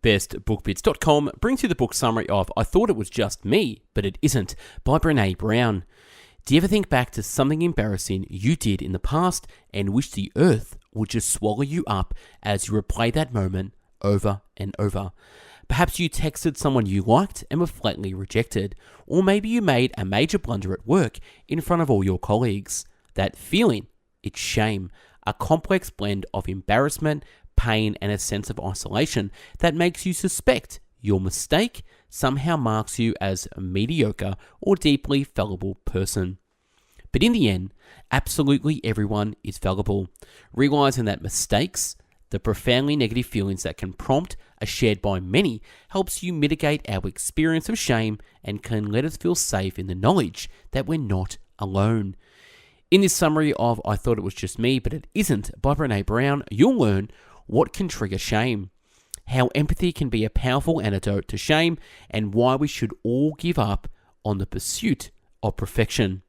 bestbookbits.com brings you the book summary of I Thought It Was Just Me, But It Isn't by Brené. Do you ever think back to something embarrassing you did in the past and wish the earth would just swallow you up as you replay that moment over and over? Perhaps you texted someone you liked and were flatly rejected, or maybe you made a major blunder at work in front of all your colleagues. That feeling, it's shame, a complex blend of embarrassment, pain, and a sense of isolation that makes you suspect your mistake somehow marks you as a mediocre or deeply fallible person. But in the end, absolutely everyone is fallible. Realizing that mistakes, the profoundly negative feelings that can prompt, are shared by many, helps you mitigate our experience of shame and can let us feel safe in the knowledge that we're not alone. In this summary of I Thought It Was Just Me, But It Isn't by Brené, you'll learn what can trigger shame, how empathy can be a powerful antidote to shame, and why we should all give up on the pursuit of perfection.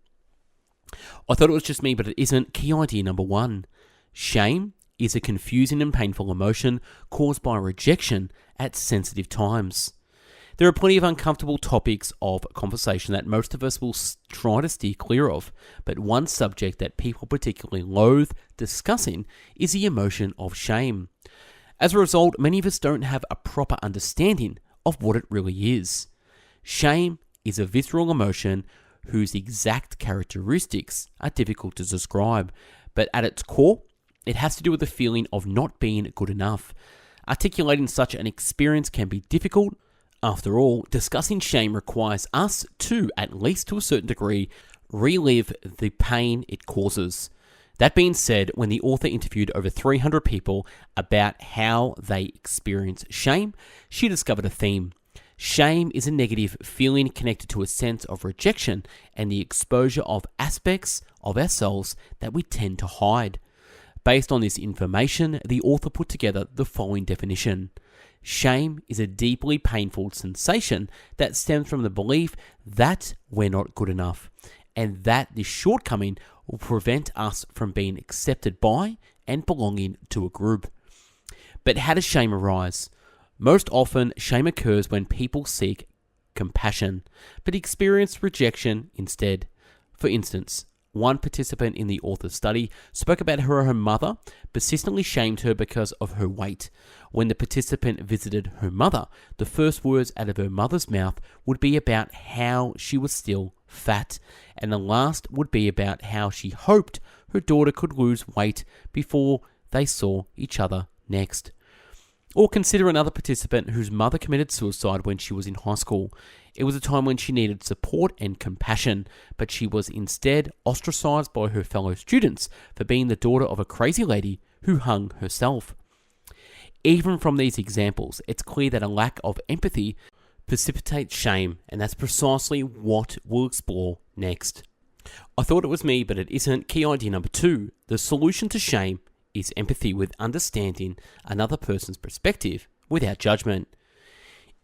I thought it was just me, but it isn't. Key idea number 1. Shame is a confusing and painful emotion caused by rejection at sensitive times. There are plenty of uncomfortable topics of conversation that most of us will try to steer clear of, but one subject that people particularly loathe discussing is the emotion of shame. As a result, many of us don't have a proper understanding of what it really is. Shame is a visceral emotion whose exact characteristics are difficult to describe, but at its core, it has to do with the feeling of not being good enough. Articulating such an experience can be difficult. After all, discussing shame requires us to, at least to a certain degree, relive the pain it causes. That being said, when the author interviewed over 300 people about how they experience shame, she discovered a theme. Shame is a negative feeling connected to a sense of rejection and the exposure of aspects of ourselves that we tend to hide. Based on this information, the author put together the following definition. Shame is a deeply painful sensation that stems from the belief that we're not good enough, and that this shortcoming will prevent us from being accepted by and belonging to a group. But how does shame arise? Most often, shame occurs when people seek compassion, but experience rejection instead. For instance, one participant in the author's study spoke about how her mother persistently shamed her because of her weight. When the participant visited her mother, the first words out of her mother's mouth would be about how she was still fat, and the last would be about how she hoped her daughter could lose weight before they saw each other next. Or consider another participant whose mother committed suicide when she was in high school. It was a time when she needed support and compassion, but she was instead ostracized by her fellow students for being the daughter of a crazy lady who hung herself. Even from these examples, it's clear that a lack of empathy precipitates shame, and that's precisely what we'll explore next. I thought it was me, but it isn't. Key idea number 2. The solution to shame is empathy with understanding another person's perspective without judgment.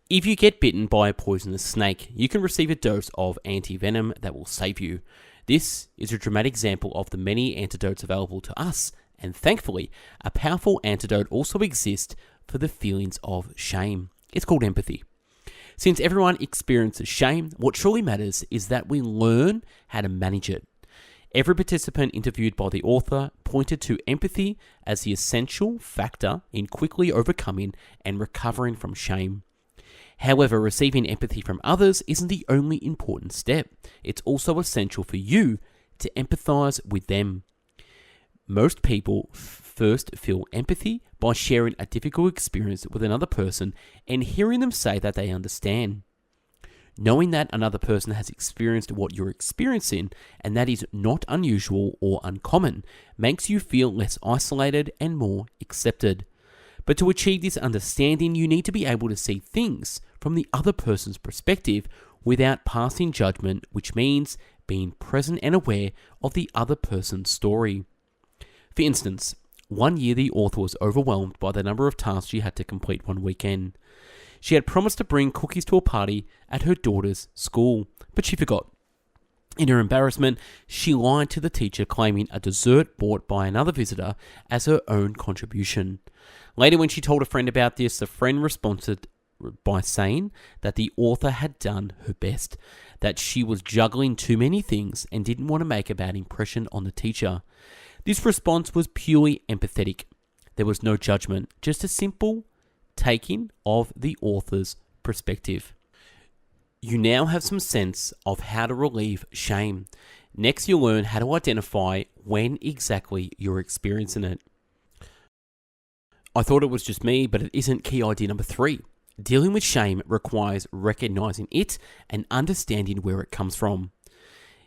If you get bitten by a poisonous snake, you can receive a dose of anti-venom that will save you. This is a dramatic example of the many antidotes available to us, and thankfully, a powerful antidote also exists for the feelings of shame. It's called empathy. Since everyone experiences shame, what truly matters is that we learn how to manage it. Every participant interviewed by the author pointed to empathy as the essential factor in quickly overcoming and recovering from shame. However, receiving empathy from others isn't the only important step. It's also essential for you to empathize with them. Most people first feel empathy by sharing a difficult experience with another person and hearing them say that they understand. Knowing that another person has experienced what you're experiencing, and that is not unusual or uncommon, makes you feel less isolated and more accepted. But to achieve this understanding, you need to be able to see things from the other person's perspective without passing judgment, which means being present and aware of the other person's story. For instance, one year the author was overwhelmed by the number of tasks she had to complete one weekend. She had promised to bring cookies to a party at her daughter's school, but she forgot. In her embarrassment, she lied to the teacher, claiming a dessert bought by another visitor as her own contribution. Later, when she told a friend about this, the friend responded by saying that the author had done her best, that she was juggling too many things and didn't want to make a bad impression on the teacher. This response was purely empathetic. There was no judgment, just a simple taking of the author's perspective. You now have some sense of how to relieve shame. Next, you'll learn how to identify when exactly you're experiencing it. I thought it was just me, but it isn't. Key idea number 3. Dealing with shame requires recognizing it and understanding where it comes from.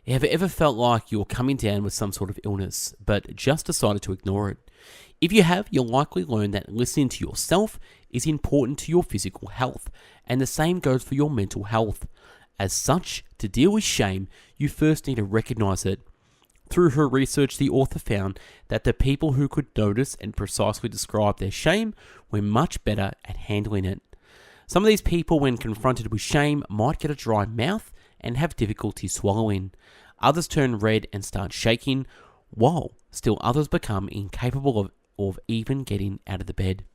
Have you ever felt like you're coming down with some sort of illness, but just decided to ignore it? If you have, you'll likely learn that listening to yourself is important to your physical health, and the same goes for your mental health. As such, to deal with shame, you first need to recognize it. Through her research, the author found that the people who could notice and precisely describe their shame were much better at handling it. Some of these people, when confronted with shame, might get a dry mouth and have difficulty swallowing. Others turn red and start shaking, while still others become incapable of even getting out of the bed.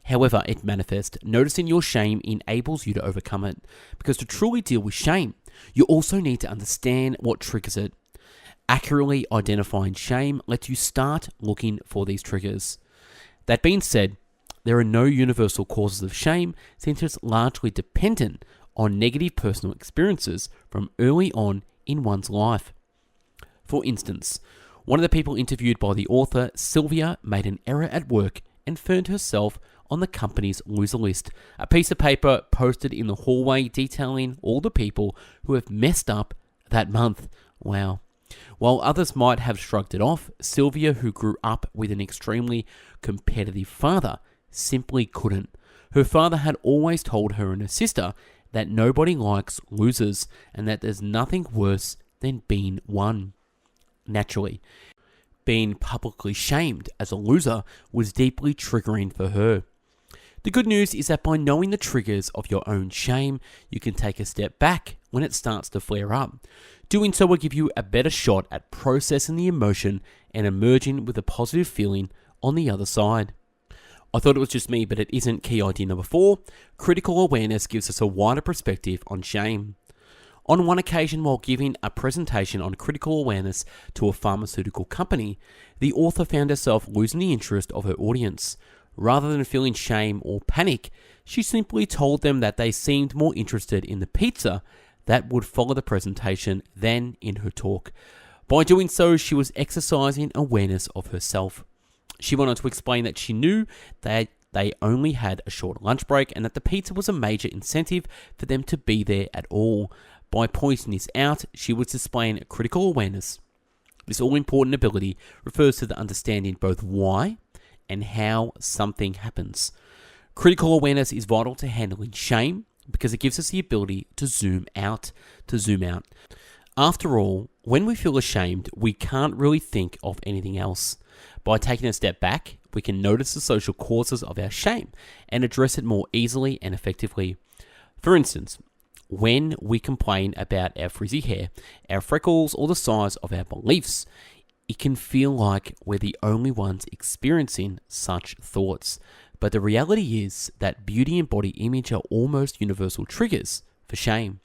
However it manifests, noticing your shame enables you to overcome it, because to truly deal with shame, you also need to understand what triggers it. Accurately identifying shame lets you start looking for these triggers. That being said, there are no universal causes of shame, since it's largely dependent on negative personal experiences from early on in one's life. For instance, one of the people interviewed by the author, Sylvia, made an error at work and found herself on the company's loser list, a piece of paper posted in the hallway detailing all the people who have messed up that month. Wow. While others might have shrugged it off, Sylvia, who grew up with an extremely competitive father, simply couldn't. Her father had always told her and her sister that nobody likes losers and that there's nothing worse than being one. Naturally, being publicly shamed as a loser was deeply triggering for her. The good news is that by knowing the triggers of your own shame, you can take a step back when it starts to flare up. Doing so will give you a better shot at processing the emotion and emerging with a positive feeling on the other side. I thought it was just me, but it isn't. Key idea number 4. Critical awareness gives us a wider perspective on shame. On one occasion, while giving a presentation on critical awareness to a pharmaceutical company, the author found herself losing the interest of her audience. Rather than feeling shame or panic, she simply told them that they seemed more interested in the pizza that would follow the presentation than in her talk. By doing so, she was exercising awareness of herself. She went on to explain that she knew that they only had a short lunch break and that the pizza was a major incentive for them to be there at all. By pointing this out, she was displaying critical awareness. This all-important ability refers to the understanding both why and how something happens. Critical awareness is vital to handling shame because it gives us the ability to zoom out. After all, when we feel ashamed, we can't really think of anything else. By taking a step back, we can notice the social causes of our shame and address it more easily and effectively. For instance, when we complain about our frizzy hair, our freckles, or the size of our beliefs, it can feel like we're the only ones experiencing such thoughts. But the reality is that beauty and body image are almost universal triggers for shame.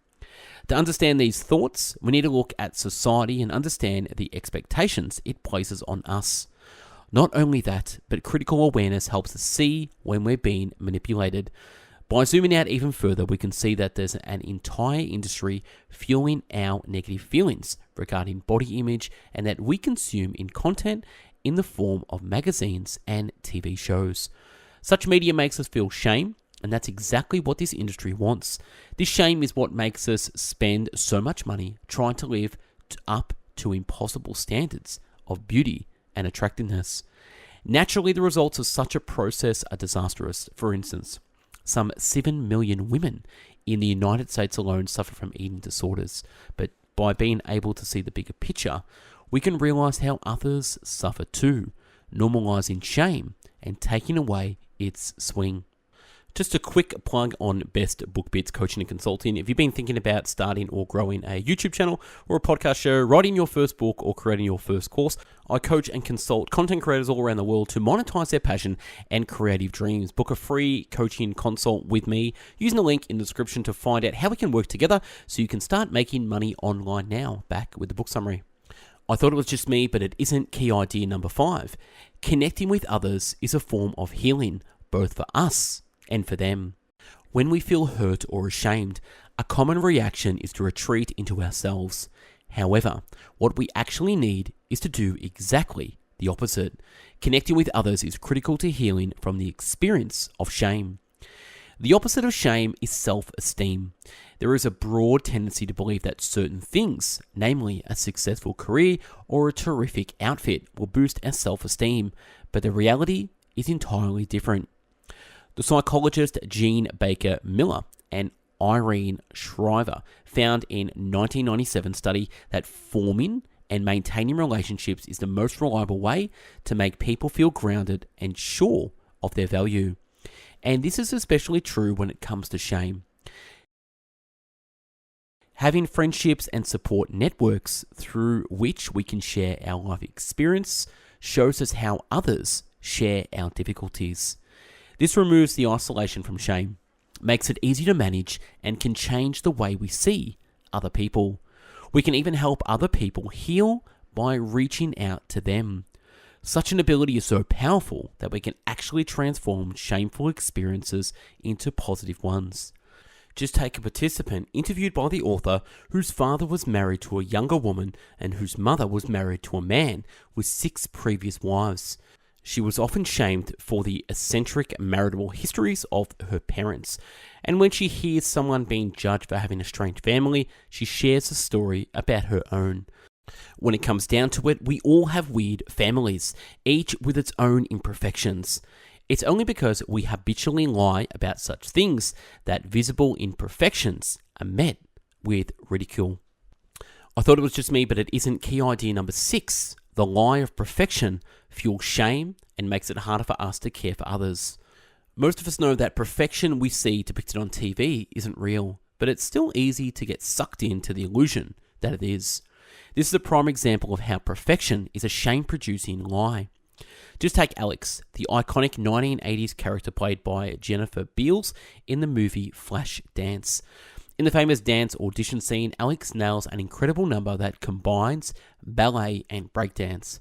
To understand these thoughts, we need to look at society and understand the expectations it places on us. Not only that, but critical awareness helps us see when we're being manipulated. By zooming out even further, we can see that there's an entire industry fueling our negative feelings regarding body image and that we consume in content in the form of magazines and TV shows. Such media makes us feel shame, and that's exactly what this industry wants. This shame is what makes us spend so much money trying to live up to impossible standards of beauty and attractiveness. Naturally, the results of such a process are disastrous. For instance, some 7 million women in the United States alone suffer from eating disorders. But by being able to see the bigger picture, we can realize how others suffer too, normalizing shame and taking away its swing. Just a quick plug on Best Book Bits Coaching and Consulting. If you've been thinking about starting or growing a YouTube channel or a podcast show, writing your first book or creating your first course, I coach and consult content creators all around the world to monetize their passion and creative dreams. Book a free coaching consult with me using the link in the description to find out how we can work together so you can start making money online now. Back with the book summary. I thought it was just me, but it isn't. Key idea number 5. Connecting with others is a form of healing, both for us and for them. When we feel hurt or ashamed, a common reaction is to retreat into ourselves. However, what we actually need is to do exactly the opposite. Connecting with others is critical to healing from the experience of shame. The opposite of shame is self-esteem. There is a broad tendency to believe that certain things, namely a successful career or a terrific outfit, will boost our self-esteem, but the reality is entirely different. The psychologist Jean Baker Miller and Irene Shriver found in 1997 study that forming and maintaining relationships is the most reliable way to make people feel grounded and sure of their value. And this is especially true when it comes to shame. Having friendships and support networks through which we can share our life experience shows us how others share our difficulties. This removes the isolation from shame, makes it easy to manage, and can change the way we see other people. We can even help other people heal by reaching out to them. Such an ability is so powerful that we can actually transform shameful experiences into positive ones. Just take a participant interviewed by the author whose father was married to a younger woman and whose mother was married to a man with 6 previous wives. She was often shamed for the eccentric marital histories of her parents, and when she hears someone being judged for having a strange family, she shares a story about her own. When it comes down to it, we all have weird families, each with its own imperfections. It's only because we habitually lie about such things that visible imperfections are met with ridicule. I thought it was just me, but it isn't. Key idea number 6. The lie of perfection fuels shame and makes it harder for us to care for others. Most of us know that perfection we see depicted on TV isn't real, but it's still easy to get sucked into the illusion that it is. This is a prime example of how perfection is a shame-producing lie. Just take Alex, the iconic 1980s character played by Jennifer Beals in the movie Flashdance. In the famous dance audition scene, Alex nails an incredible number that combines ballet and breakdance.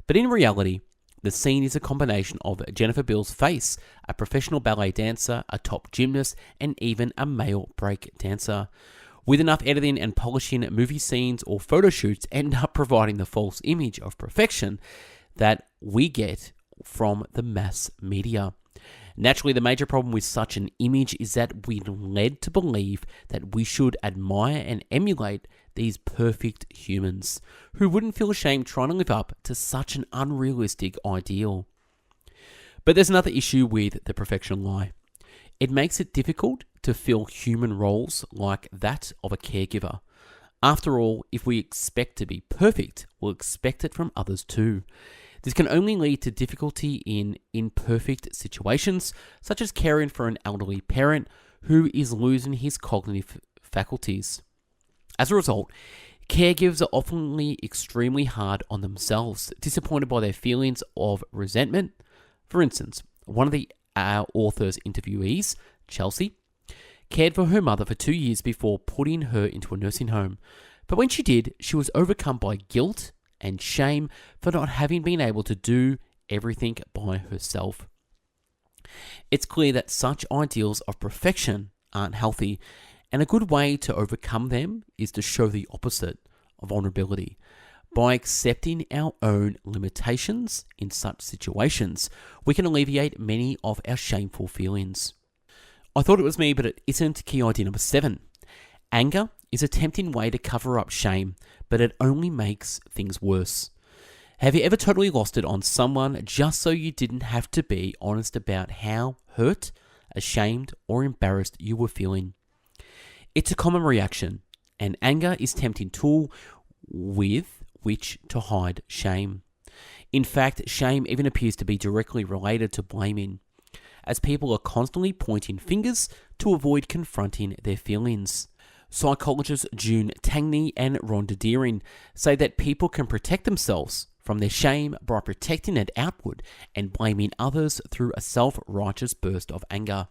But in reality, the scene is a combination of Jennifer Beals' face, a professional ballet dancer, a top gymnast, and even a male break dancer. With enough editing and polishing, movie scenes or photo shoots end up providing the false image of perfection that we get from the mass media. Naturally, the major problem with such an image is that we're led to believe that we should admire and emulate these perfect humans who wouldn't feel ashamed trying to live up to such an unrealistic ideal. But there's another issue with the perfection lie. It makes it difficult to fill human roles like that of a caregiver. After all, if we expect to be perfect, we'll expect it from others too. This can only lead to difficulty in imperfect situations, such as caring for an elderly parent who is losing his cognitive faculties. As a result, caregivers are often extremely hard on themselves, disappointed by their feelings of resentment. For instance, one of the author's interviewees, Chelsea, cared for her mother for 2 years before putting her into a nursing home. But when she did, she was overcome by guilt and shame for not having been able to do everything by herself. It's clear that such ideals of perfection aren't healthy, and a good way to overcome them is to show the opposite of vulnerability. By accepting our own limitations in such situations, we can alleviate many of our shameful feelings. I thought it was me, but it isn't. Key idea number 7. Anger is a tempting way to cover up shame, but it only makes things worse. Have you ever totally lost it on someone just so you didn't have to be honest about how hurt, ashamed, or embarrassed you were feeling? It's a common reaction, and anger is a tempting tool with which to hide shame. In fact, shame even appears to be directly related to blaming. as people are constantly pointing fingers to avoid confronting their feelings. Psychologists June Tangney and Rhonda say that people can protect themselves from their shame by protecting it outward and blaming others through a self-righteous burst of anger.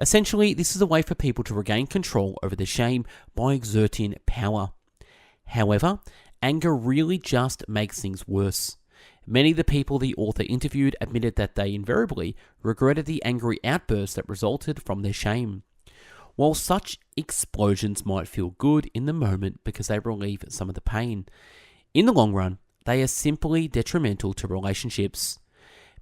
Essentially, this is a way for people to regain control over their shame by exerting power. However, anger really just makes things worse. Many of the people the author interviewed admitted that they invariably regretted the angry outbursts that resulted from their shame. While such explosions might feel good in the moment because they relieve some of the pain, in the long run, they are simply detrimental to relationships.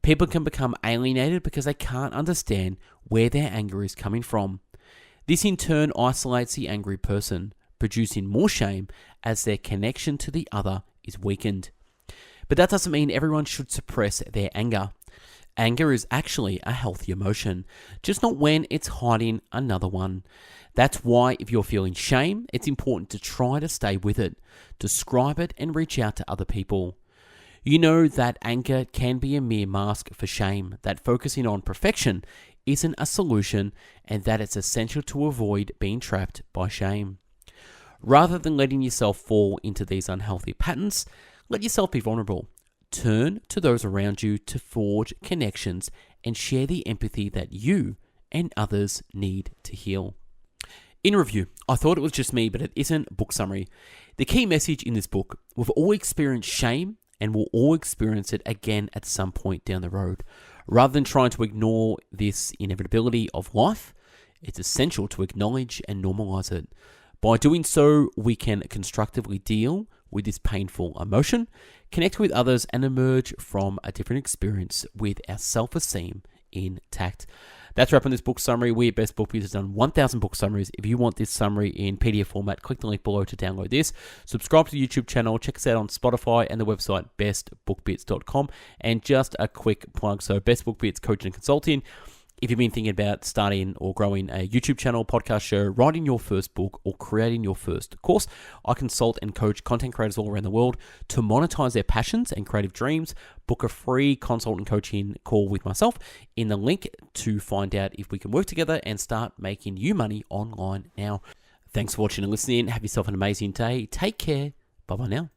People can become alienated because they can't understand where their anger is coming from. This in turn isolates the angry person, producing more shame as their connection to the other is weakened. But that doesn't mean everyone should suppress their anger. Anger is actually a healthy emotion, just not when it's hiding another one. That's why if you're feeling shame, it's important to try to stay with it, describe it, and reach out to other people. You know that anger can be a mere mask for shame, that focusing on perfection isn't a solution, and that it's essential to avoid being trapped by shame. Rather than letting yourself fall into these unhealthy patterns, let yourself be vulnerable. Turn to those around you to forge connections and share the empathy that you and others need to heal. In review, I thought it was just me, but it isn't. Book summary. The key message in this book: we've all experienced shame and we'll all experience it again at some point down the road. Rather than trying to ignore this inevitability of life, it's essential to acknowledge and normalize it. By doing so, we can constructively deal with this painful emotion, connect with others, and emerge from a different experience with our self-esteem intact. That's a wrap on this book summary. We at Best Book Bits have done 1,000 book summaries. If you want this summary in PDF format, click the link below to download this. Subscribe to the YouTube channel. Check us out on Spotify and the website bestbookbits.com. And just a quick plug, so Best Book Bits Coaching and Consulting. If you've been thinking about starting or growing a YouTube channel, podcast show, writing your first book, or creating your first course, I consult and coach content creators all around the world to monetize their passions and creative dreams. Book a free consult and coaching call with myself in the link to find out if we can work together and start making you money online now. Thanks for watching and listening. Have yourself an amazing day. Take care. Bye-bye now.